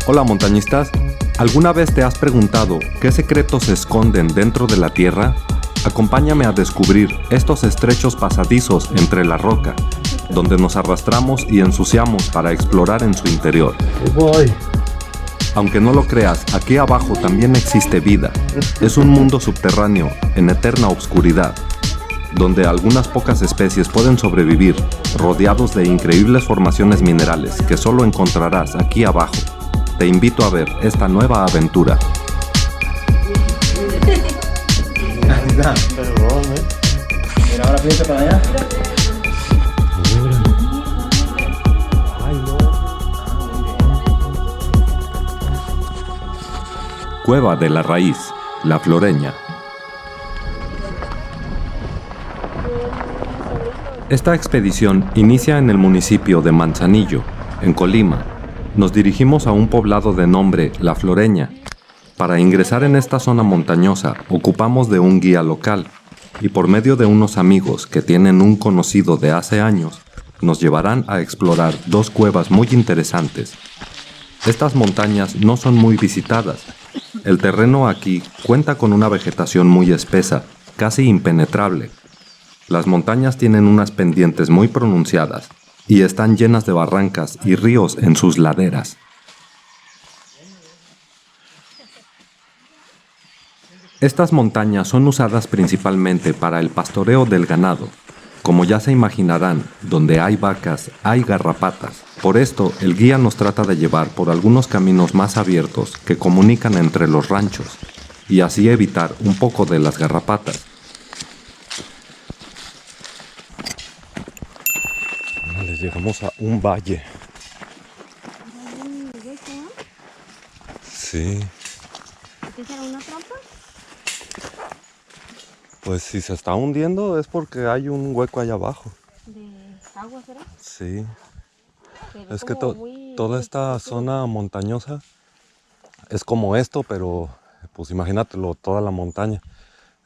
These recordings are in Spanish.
Hola montañistas, ¿alguna vez te has preguntado qué secretos se esconden dentro de la tierra? Acompáñame a descubrir estos estrechos pasadizos entre la roca, donde nos arrastramos y ensuciamos para explorar en su interior. Voy. Aunque no lo creas, aquí abajo también existe vida. Es un mundo subterráneo en eterna oscuridad, donde algunas pocas especies pueden sobrevivir, rodeados de increíbles formaciones minerales que solo encontrarás aquí abajo. Te invito a ver esta nueva aventura. Perdón, Mira, ahora fíjate para allá. Ay, no. Cueva de la Raíz, La Floreña. Esta expedición inicia en el municipio de Manzanillo, en Colima. Nos dirigimos a un poblado de nombre La Floreña. Para ingresar en esta zona montañosa, ocupamos de un guía local, y por medio de unos amigos que tienen un conocido de hace años, nos llevarán a explorar dos cuevas muy interesantes. Estas montañas no son muy visitadas. El terreno aquí cuenta con una vegetación muy espesa, casi impenetrable. Las montañas tienen unas pendientes muy pronunciadas y están llenas de barrancas y ríos en sus laderas. Estas montañas son usadas principalmente para el pastoreo del ganado. Como ya se imaginarán, donde hay vacas, hay garrapatas. Por esto, el guía nos trata de llevar por algunos caminos más abiertos que comunican entre los ranchos, y así evitar un poco de las garrapatas. Llegamos a un valle. Sí. ¿Qué será, una trampa? Pues si se está hundiendo es porque hay un hueco allá abajo. ¿De agua será? Sí. Pero Es que muy toda esta zona montañosa es como esto, pero pues imagínatelo, toda la montaña.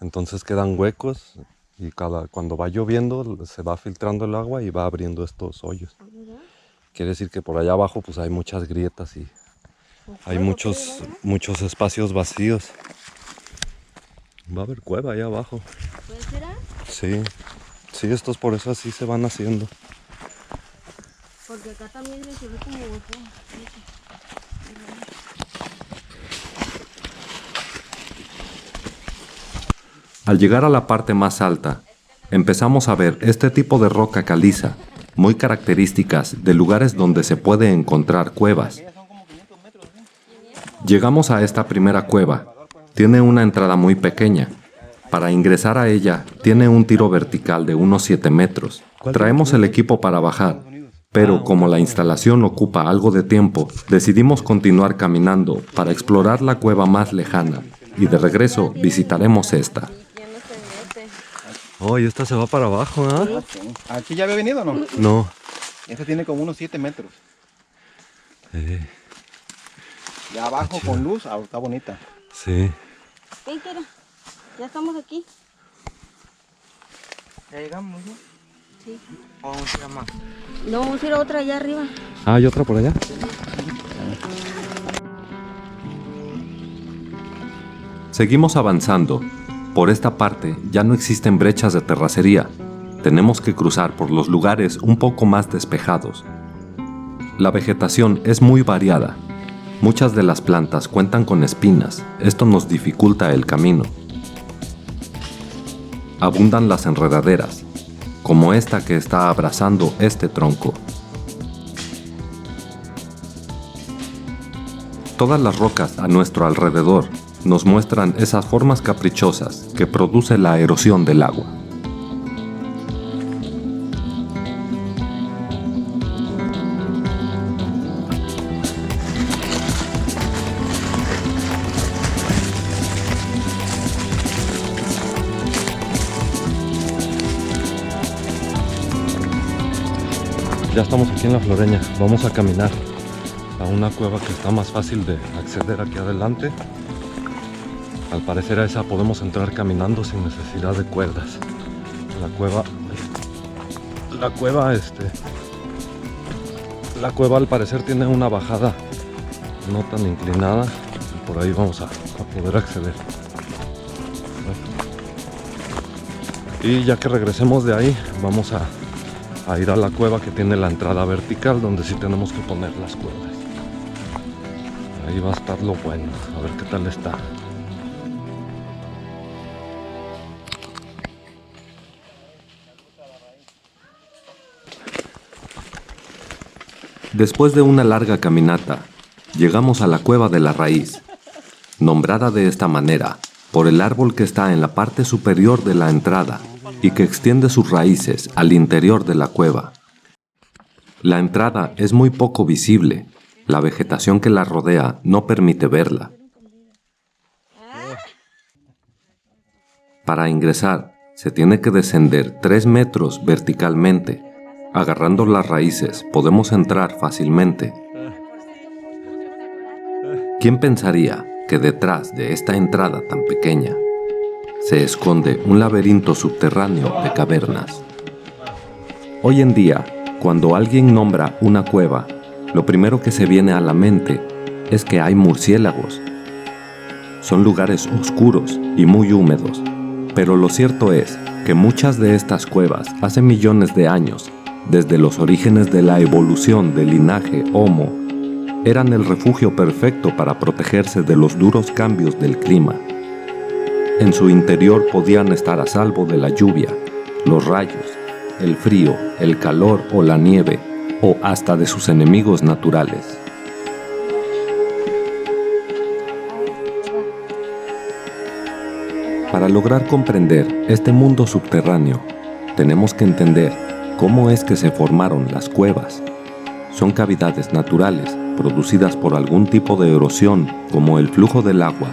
Entonces quedan huecos y cuando va lloviendo se va filtrando el agua y va abriendo estos hoyos. Quiere decir que por allá abajo pues hay muchas grietas y hay muchos espacios vacíos. Va a haber cueva allá abajo. ¿Puede ser? Sí, sí, estos por eso así se van haciendo. Porque acá también se ve como hueco. Al llegar a la parte más alta, empezamos a ver este tipo de roca caliza, muy características de lugares donde se puede encontrar cuevas. Llegamos a esta primera cueva. Tiene una entrada muy pequeña. Para ingresar a ella, tiene un tiro vertical de unos 7 metros. Traemos el equipo para bajar, pero como la instalación ocupa algo de tiempo, decidimos continuar caminando para explorar la cueva más lejana, y de regreso visitaremos esta. Oh, y esta se va para abajo, ¿eh? ¿Aquí ya había venido o no? No. Esta tiene como unos 7 metros. Ya abajo con luz, está bonita. Sí. ¿Qué quiere? Ya estamos aquí. ¿Ya llegamos, no? Sí. ¿O vamos a ir a más? No, vamos a ir a otra allá arriba. Ah, ¿hay otra por allá? Seguimos avanzando. Por esta parte ya no existen brechas de terracería. Tenemos que cruzar por los lugares un poco más despejados. La vegetación es muy variada. Muchas de las plantas cuentan con espinas. Esto nos dificulta el camino. Abundan las enredaderas, como esta que está abrazando este tronco. Todas las rocas a nuestro alrededor nos muestran esas formas caprichosas que produce la erosión del agua. Ya estamos aquí en La Floreña. Vamos a caminar a una cueva que está más fácil de acceder aquí adelante. Al parecer a esa podemos entrar caminando sin necesidad de cuerdas. La cueva al parecer tiene una bajada no tan inclinada. Por ahí vamos a poder acceder. Y ya que regresemos de ahí, vamos a ir a la cueva que tiene la entrada vertical, donde sí tenemos que poner las cuerdas. Ahí va a estar lo bueno, a ver qué tal está. Después de una larga caminata, llegamos a la cueva de la raíz, nombrada de esta manera por el árbol que está en la parte superior de la entrada y que extiende sus raíces al interior de la cueva. La entrada es muy poco visible, la vegetación que la rodea no permite verla. Para ingresar, se tiene que descender 3 metros verticalmente. Agarrando las raíces podemos entrar fácilmente. ¿Quién pensaría que detrás de esta entrada tan pequeña se esconde un laberinto subterráneo de cavernas? Hoy en día, cuando alguien nombra una cueva, lo primero que se viene a la mente es que hay murciélagos. Son lugares oscuros y muy húmedos, pero lo cierto es que muchas de estas cuevas hace millones de años, desde los orígenes de la evolución del linaje Homo, eran el refugio perfecto para protegerse de los duros cambios del clima. En su interior podían estar a salvo de la lluvia, los rayos, el frío, el calor o la nieve, o hasta de sus enemigos naturales. Para lograr comprender este mundo subterráneo, tenemos que entender cómo es que se formaron las cuevas. Son cavidades naturales producidas por algún tipo de erosión, como el flujo del agua,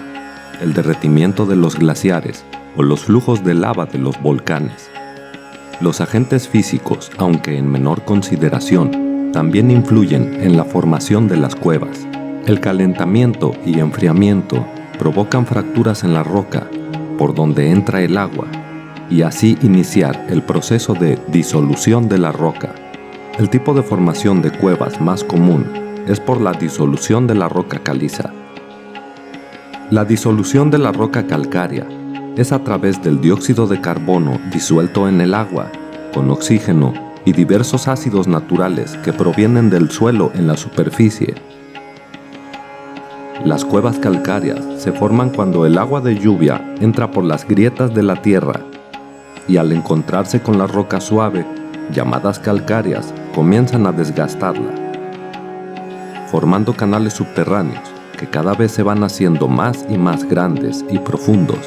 el derretimiento de los glaciares o los flujos de lava de los volcanes. Los agentes físicos, aunque en menor consideración, también influyen en la formación de las cuevas. El calentamiento y enfriamiento provocan fracturas en la roca por donde entra el agua y así iniciar el proceso de disolución de la roca. El tipo de formación de cuevas más común es por la disolución de la roca caliza. La disolución de la roca calcárea es a través del dióxido de carbono disuelto en el agua, con oxígeno y diversos ácidos naturales que provienen del suelo en la superficie. Las cuevas calcáreas se forman cuando el agua de lluvia entra por las grietas de la tierra y al encontrarse con la roca suave, llamadas calcáreas, comienzan a desgastarla, formando canales subterráneos que cada vez se van haciendo más y más grandes y profundos.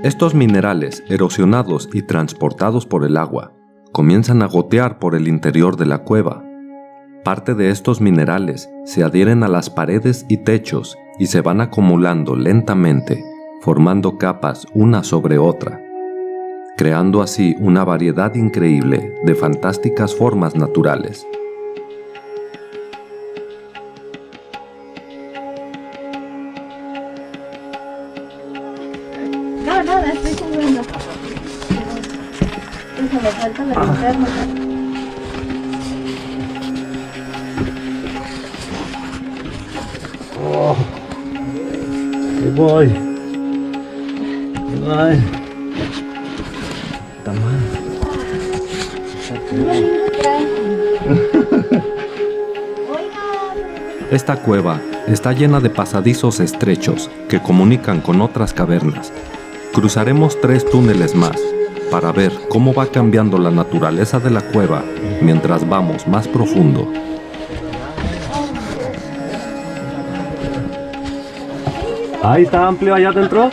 Estos minerales, erosionados y transportados por el agua, comienzan a gotear por el interior de la cueva. Parte de estos minerales se adhieren a las paredes y techos y se van acumulando lentamente, formando capas una sobre otra, creando así una variedad increíble de fantásticas formas naturales. No, la estoy subiendo. Eso le falta la linterna. Ahí voy. Ay. Está mal. Esta cueva está llena de pasadizos estrechos que comunican con otras cavernas. Cruzaremos 3 túneles más para ver cómo va cambiando la naturaleza de la cueva mientras vamos más profundo. Ahí está amplio allá adentro.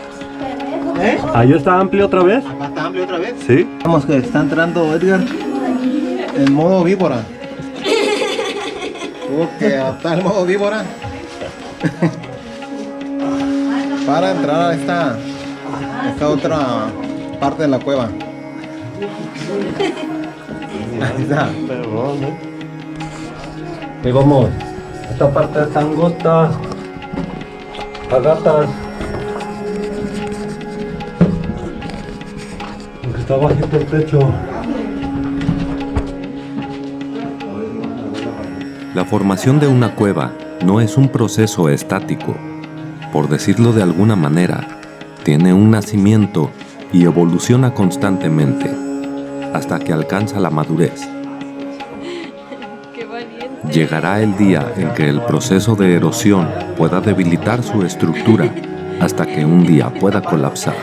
Ahí está amplio otra vez. ¿Acá está amplio otra vez? Sí. Vamos que está entrando Edgar en modo víbora. Que está en modo víbora. Para entrar a esta otra parte de la cueva. Ahí está. Ahí vamos. Esta parte está angosta. Agatas. Está bajito el techo. La formación de una cueva no es un proceso estático. Por decirlo de alguna manera, tiene un nacimiento y evoluciona constantemente hasta que alcanza la madurez. Llegará el día en que el proceso de erosión pueda debilitar su estructura hasta que un día pueda colapsar.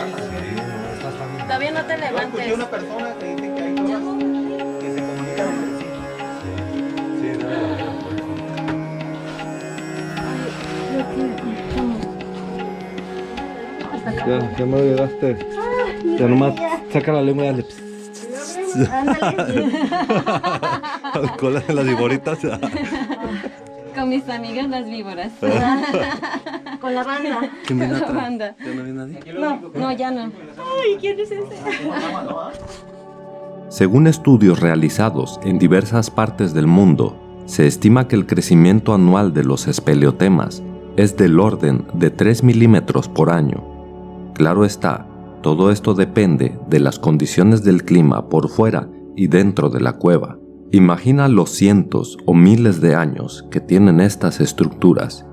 Todavía no te levantes. Escuché una persona que dice que hay cuevas que se comunican entre sí. Ya me olvidaste. Ya nomás saca la lengua y dale. Al cola de las viboritas. Con mis amigas las víboras. Con la banda. ¿Quién viene Con la atrás? banda. ¿Ya no viene nadie? No, ya no. Ay, ¿quién es ese? Según estudios realizados en diversas partes del mundo, se estima que el crecimiento anual de los espeleotemas es del orden de 3 milímetros por año. Claro está, todo esto depende de las condiciones del clima por fuera y dentro de la cueva. Imagina los cientos o miles de años que tienen estas estructuras.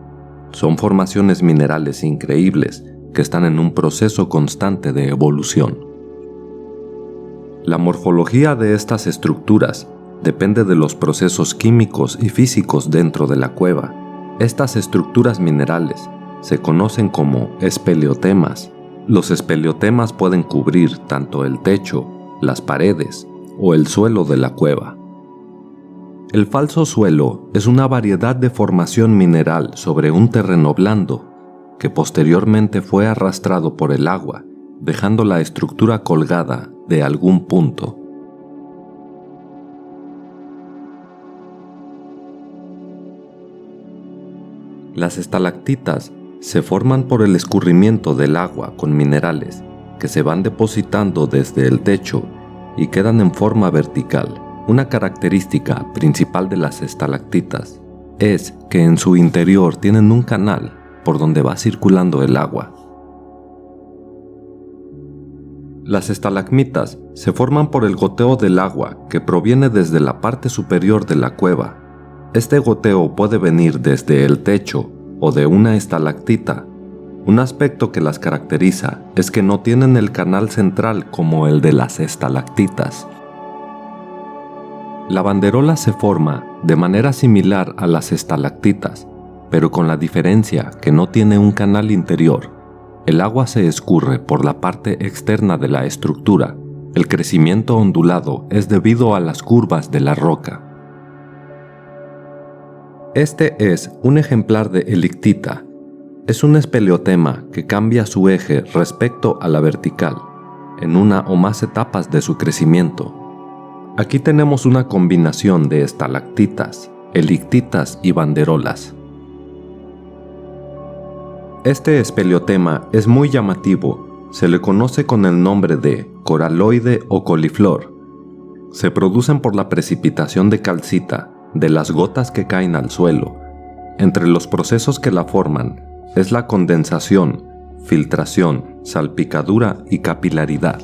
Son formaciones minerales increíbles que están en un proceso constante de evolución. La morfología de estas estructuras depende de los procesos químicos y físicos dentro de la cueva. Estas estructuras minerales se conocen como espeleotemas. Los espeleotemas pueden cubrir tanto el techo, las paredes o el suelo de la cueva. El falso suelo es una variedad de formación mineral sobre un terreno blando que posteriormente fue arrastrado por el agua, dejando la estructura colgada de algún punto. Las estalactitas se forman por el escurrimiento del agua con minerales que se van depositando desde el techo y quedan en forma vertical. Una característica principal de las estalactitas es que en su interior tienen un canal por donde va circulando el agua. Las estalagmitas se forman por el goteo del agua que proviene desde la parte superior de la cueva. Este goteo puede venir desde el techo o de una estalactita. Un aspecto que las caracteriza es que no tienen el canal central como el de las estalactitas. La banderola se forma de manera similar a las estalactitas, pero con la diferencia que no tiene un canal interior. El agua se escurre por la parte externa de la estructura. El crecimiento ondulado es debido a las curvas de la roca. Este es un ejemplar de helictita. Es un espeleotema que cambia su eje respecto a la vertical, en una o más etapas de su crecimiento. Aquí tenemos una combinación de estalactitas, helictitas y banderolas. Este espeleotema es muy llamativo. Se le conoce con el nombre de coraloide o coliflor. Se producen por la precipitación de calcita de las gotas que caen al suelo. Entre los procesos que la forman es la condensación, filtración, salpicadura y capilaridad.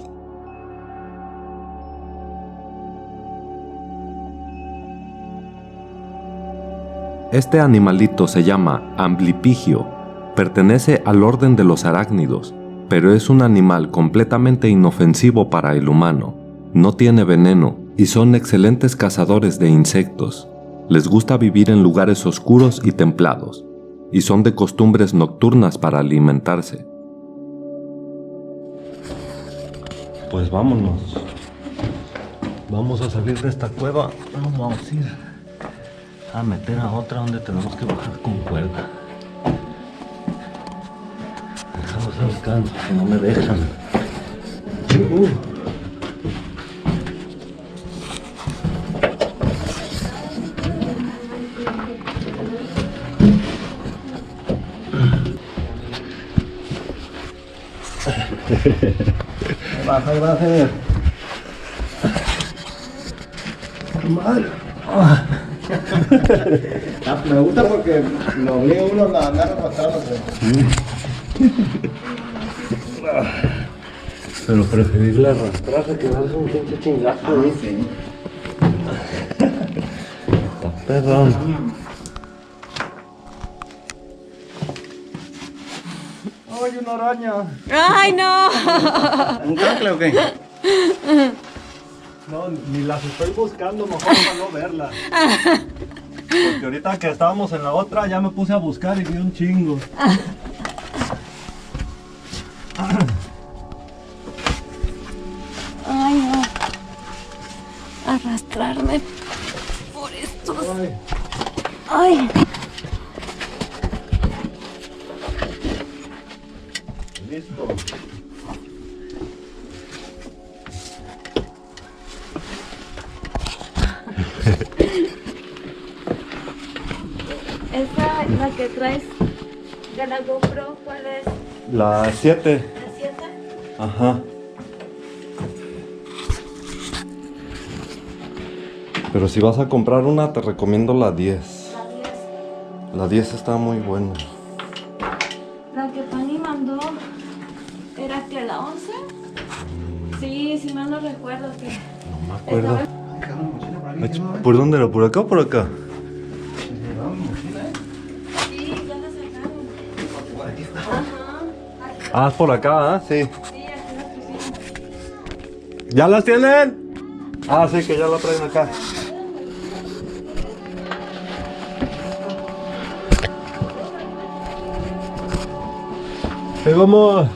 Este animalito se llama amblipigio, pertenece al orden de los arácnidos, pero es un animal completamente inofensivo para el humano. No tiene veneno y son excelentes cazadores de insectos. Les gusta vivir en lugares oscuros y templados, y son de costumbres nocturnas para alimentarse. Pues vámonos. Vamos a salir de esta cueva. Vamos a ir a meter a otra donde tenemos que bajar con cuerda. Estamos buscando, que no me dejan. Baja, baja. Madre. Me gusta porque lo obliga uno a andar arrastrándose. Pero preferible arrastrarse que darse un pinche chingazo. Sí. Está perrón. ¡Ay, una araña! ¡Ay, no! ¿Un cacle o qué? No, ni las estoy buscando, mejor para no verlas. Porque ahorita que estábamos en la otra ya me puse a buscar y vi un chingo. Ay, no. Arrastrarme por estos. Ay. Listo. Esa, la que traes de la GoPro, ¿cuál es? La 7. ¿La 7? Ajá. Pero si vas a comprar una, te recomiendo la 10. La 10. La 10 está muy buena. La que Pani mandó, ¿era que la 11? Sí, si mal no recuerdo que... No me acuerdo. ¿Por dónde era? ¿Por acá o por acá? Sí, ya la sacaron. Ajá. Ah, es por acá, ¿ah? Sí. Sí, aquí la pusimos. ¿Ya las tienen? Ah, sí, que ya la traen acá. Ahí vamos.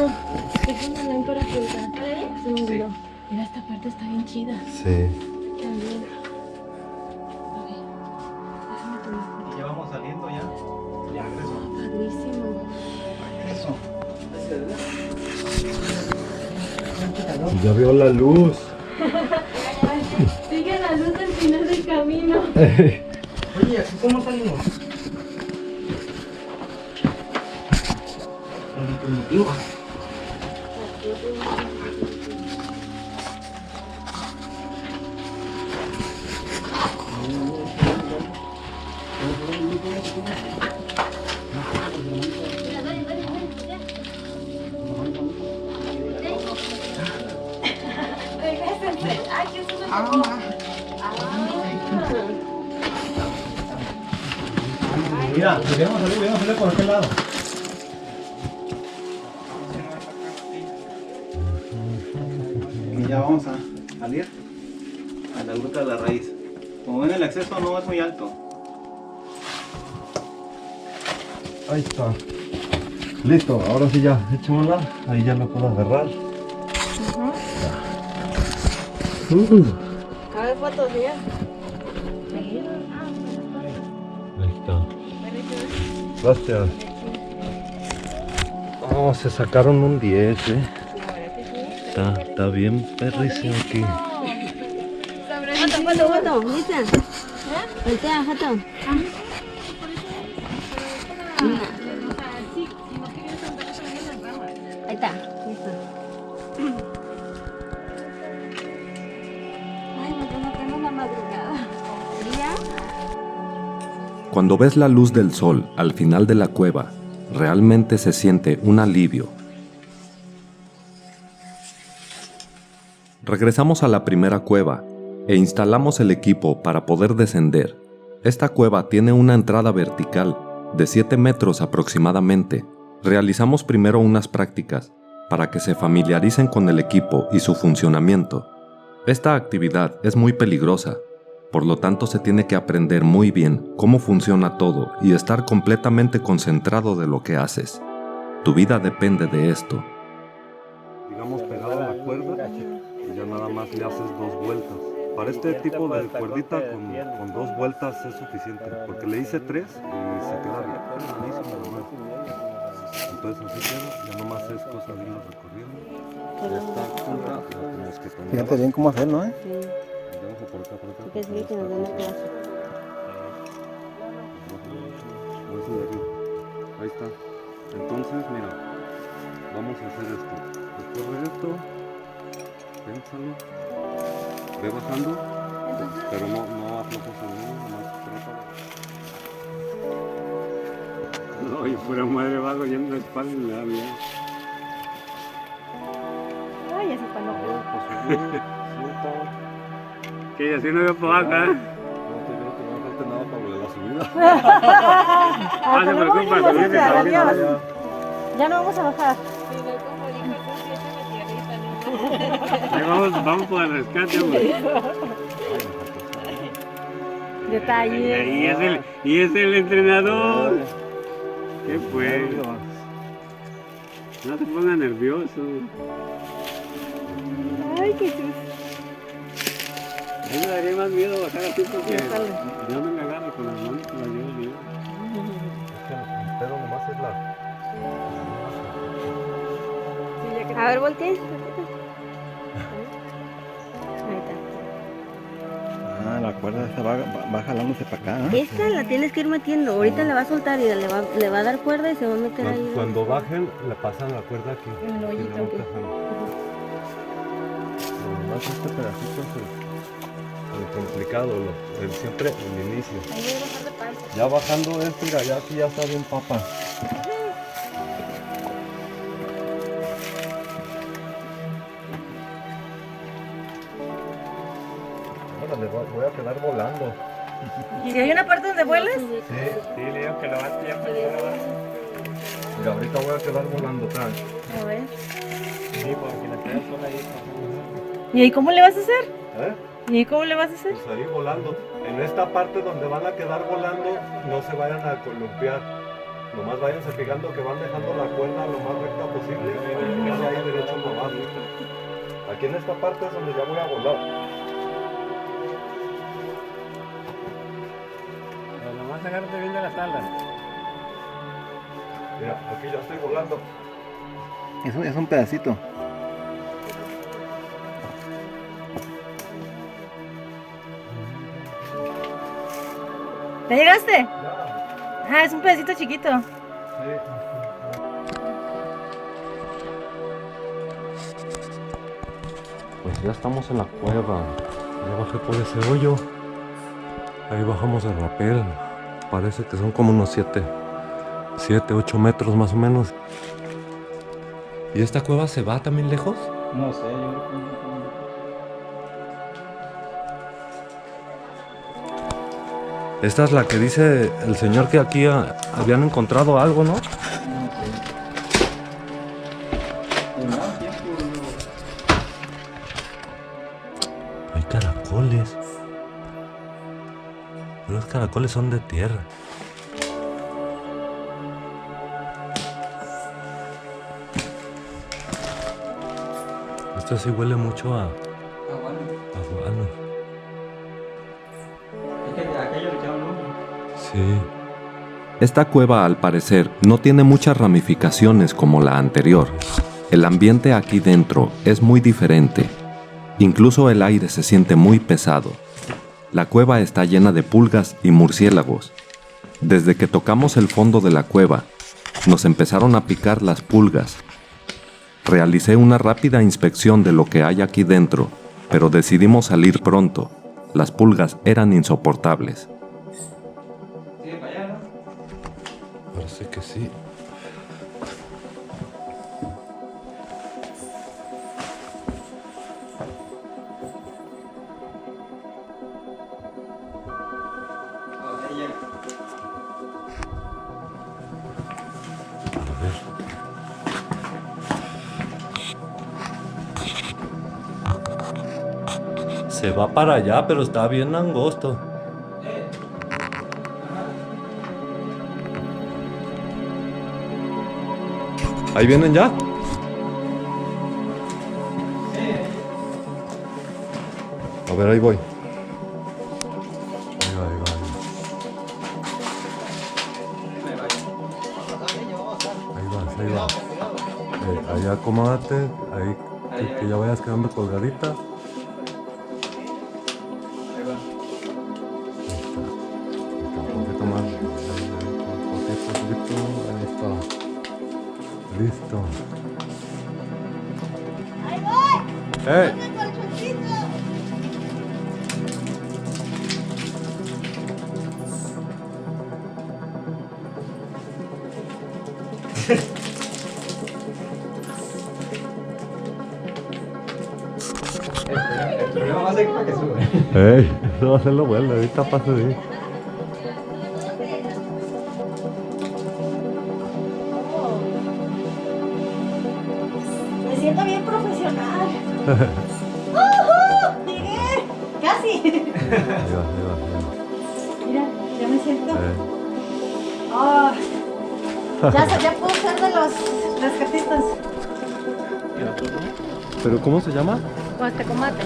Porque, déjame la para ocultar. Se me olvidó. Mira, esta parte está bien chida. Sí. También. A ver, déjame tu disco. Ya vamos saliendo ya. Ya regreso. Padrísimo. Regreso. Ya vio la luz. Sigue la luz al final del camino. Oye, ¿aquí cómo salimos? En el primitivo. Regrésense. Ay, que eso me tocó. Mira, debemos salir por aquel lado. Y ya vamos a salir a la gruta de la raíz. Como ven, el acceso no es muy alto. Ahí está. Listo, ahora sí ya, échamela. Ahí ya lo puedo agarrar. Cabe fotos bien. Ahí está. Gracias. Oh, se sacaron un 10, Está bien perrísimo aquí. Foto, ¿viste? Voltea, foto. Ahí está. Listo. Ay, me tengo que ir en la madrugada. ¿Ya? Cuando ves la luz del sol al final de la cueva, realmente se siente un alivio. Regresamos a la primera cueva e instalamos el equipo para poder descender. Esta cueva tiene una entrada vertical de 7 metros aproximadamente. Realizamos primero unas prácticas para que se familiaricen con el equipo y su funcionamiento. Esta actividad es muy peligrosa, por lo tanto se tiene que aprender muy bien cómo funciona todo y estar completamente concentrado de lo que haces. Tu vida depende de esto. Digamos pegado a la cuerda y ya nada más le haces 2 vueltas. Para este tipo de cuerdita con 2 vueltas es suficiente, porque le hice 3 y se queda bien. Entonces así queda, ya nomás es cosa de irlo recorriendo. Esta punta la tenemos que tomar. Fíjate bien cómo hacerlo, ¿eh? De abajo por acá, por acá. Que sí, que nos den la clase. Ahí está. Entonces, mira, vamos vamos a hacer esto. Recorre esto, piénsalo, ve bajando, pero no aflojes el nudo, nomás trata. No, y pura madre va yendo la espalda y le da miedo. Ay, ese palo. Que así no veo para abajo, ¿eh? No falta nada para la subida. Ah, se preocupa, subir de adiós. Ya no vamos a bajar. Ahí vamos por el rescate, hombre. Detalles. Y es el entrenador. ¿Qué fue? No se ponga nervioso. Ay, qué chus. A mí me daría más miedo bajar así porque yo no me agarro con las manos, con las llevo bien. El pedo nomás es la... A ver, volteen. Ahí está. Ah, la cuerda esta va jalándose para acá. Esta la tienes que ir metiendo. Ahorita la va a soltar y le va a dar cuerda y se va a meter ahí. Cuando bajen, le pasan la cuerda aquí. En el hoyito, Y le van ok. pasando. Nomás este pedacito es el complicado, siempre el inicio. Ahí voy a bajar de panza. Ya bajando esto, mira, ya aquí ya está bien papa. Ahora voy a quedar volando. ¿Si hay una parte donde vuelas? Sí, le digo que lo va a tirar. Mira, ahorita voy a quedar volando atrás. A ver. Sí, porque la quedas sola ahí. ¿Y ahí cómo le vas a hacer? ¿Eh? ¿Y ahí cómo le vas a hacer? Pues ahí volando. En esta parte donde van a quedar volando, no se vayan a columpiar. Nomás váyanse fijando que van dejando la cuerda lo más recta posible y ya ahí derecho para abajo. Aquí en esta parte es donde ya voy a volar. Pero nomás agárrate bien de las alas. Mira, aquí ya estoy volando. Es un pedacito. ¿Ya llegaste? Ya. Ah, es un pedacito chiquito. Pues ya estamos en la cueva. Ya bajé por ese hoyo. Ahí bajamos el rapel. Parece que son como unos 7, 8 metros más o menos. ¿Y esta cueva se va también lejos? No sé, yo creo que... Esta es la que dice el señor que aquí habían encontrado algo, ¿no? Hay caracoles. Los caracoles son de tierra. Esto sí huele mucho a guano. Sí. Esta cueva, al parecer, no tiene muchas ramificaciones como la anterior. El ambiente aquí dentro es muy diferente. Incluso el aire se siente muy pesado. La cueva está llena de pulgas y murciélagos. Desde que tocamos el fondo de la cueva, nos empezaron a picar las pulgas. Realicé una rápida inspección de lo que hay aquí dentro, pero decidimos salir pronto. Las pulgas eran insoportables. Parece que sí. A ver. Se va para allá, pero está bien angosto. ¿Ahí vienen ya? A ver, ahí voy. Ahí va, ahí va, ahí va. Ahí va. Ahí acomódate, ahí que ya vayas quedando colgadita. Un poquito más. Ahí está. Listo. ¡Ey! ¡Ey! Eso va a ser lo bueno, ahorita pasa de ahí. Me siento bien profesional. ¡Llegué! ¡Casi! Mira, ya me siento. Oh, ya puedo ser de los rescatistas. ¿Pero cómo se llama? Huastecomate.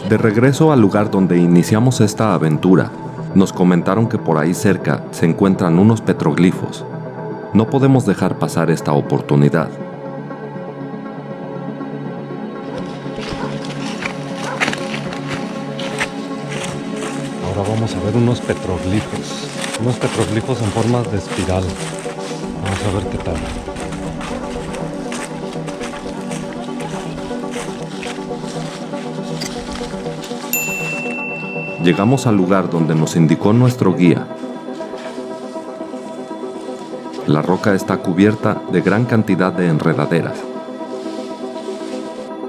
De regreso al lugar donde iniciamos esta aventura, nos comentaron que por ahí cerca se encuentran unos petroglifos. No podemos dejar pasar esta oportunidad. Ahora vamos a ver unos petroglifos en forma de espiral. Vamos a ver qué tal. Llegamos al lugar donde nos indicó nuestro guía. La roca está cubierta de gran cantidad de enredaderas.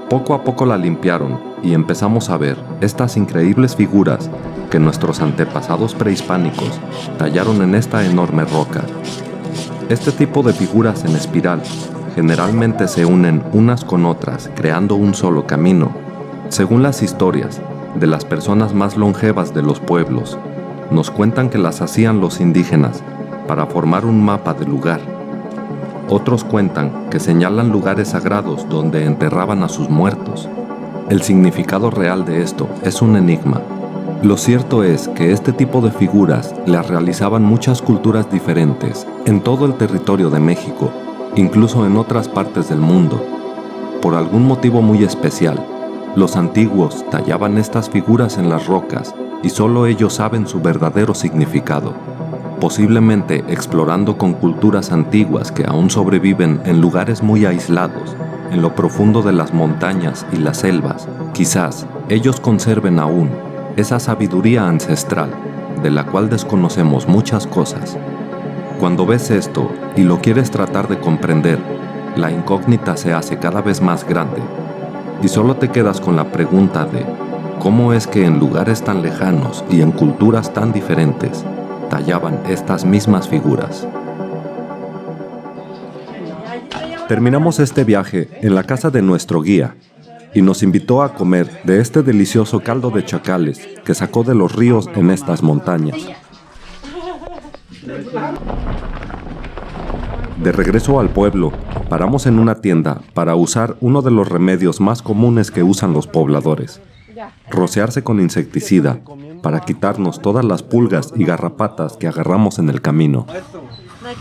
Poco a poco la limpiaron y empezamos a ver estas increíbles figuras que nuestros antepasados prehispánicos tallaron en esta enorme roca. Este tipo de figuras en espiral generalmente se unen unas con otras creando un solo camino. Según las historias de las personas más longevas de los pueblos, nos cuentan que las hacían los indígenas para formar un mapa del lugar. Otros cuentan que señalan lugares sagrados donde enterraban a sus muertos. El significado real de esto es un enigma. Lo cierto es que este tipo de figuras las realizaban muchas culturas diferentes en todo el territorio de México, incluso en otras partes del mundo. Por algún motivo muy especial, los antiguos tallaban estas figuras en las rocas y solo ellos saben su verdadero significado, posiblemente explorando con culturas antiguas que aún sobreviven en lugares muy aislados, en lo profundo de las montañas y las selvas. Quizás ellos conserven aún esa sabiduría ancestral de la cual desconocemos muchas cosas. Cuando ves esto y lo quieres tratar de comprender, la incógnita se hace cada vez más grande. Y solo te quedas con la pregunta de cómo es que en lugares tan lejanos y en culturas tan diferentes tallaban estas mismas figuras. Terminamos este viaje en la casa de nuestro guía y nos invitó a comer de este delicioso caldo de chacales que sacó de los ríos en estas montañas. De regreso al pueblo, paramos en una tienda para usar uno de los remedios más comunes que usan los pobladores: rociarse con insecticida para quitarnos todas las pulgas y garrapatas que agarramos en el camino.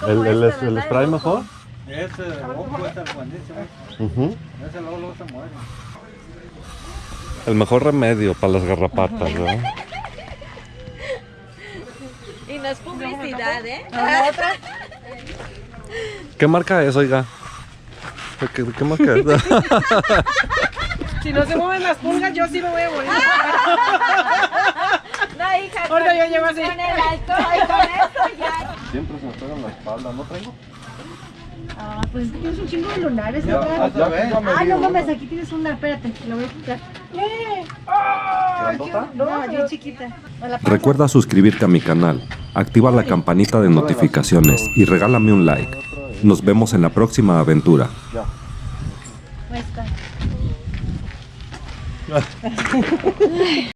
¿El spray mejor? Ese cuesta buenísimo. Ese luego se muere. El mejor remedio para las garrapatas, ¿verdad? Y no es publicidad, ¿eh? ¿Qué marca es, oiga? ¿Qué marca es? Si no se mueven las pulgas, yo sí me voy a morir. No, hija, Ahorita yo llego así. con el alcohol y con esto ya. Siempre se me pega en la espalda, ¿no traigo? Ah, pues es que tienes un chingo de lunares. Ya, acá. ya ves. Ah, no mames, aquí tienes una, espérate, lo voy a quitar. ¿Grandota? No, bien chiquita. A la panza. Recuerda suscribirte a mi canal, activa la campanita de notificaciones y regálame un like. Nos vemos en la próxima aventura. Cuesta.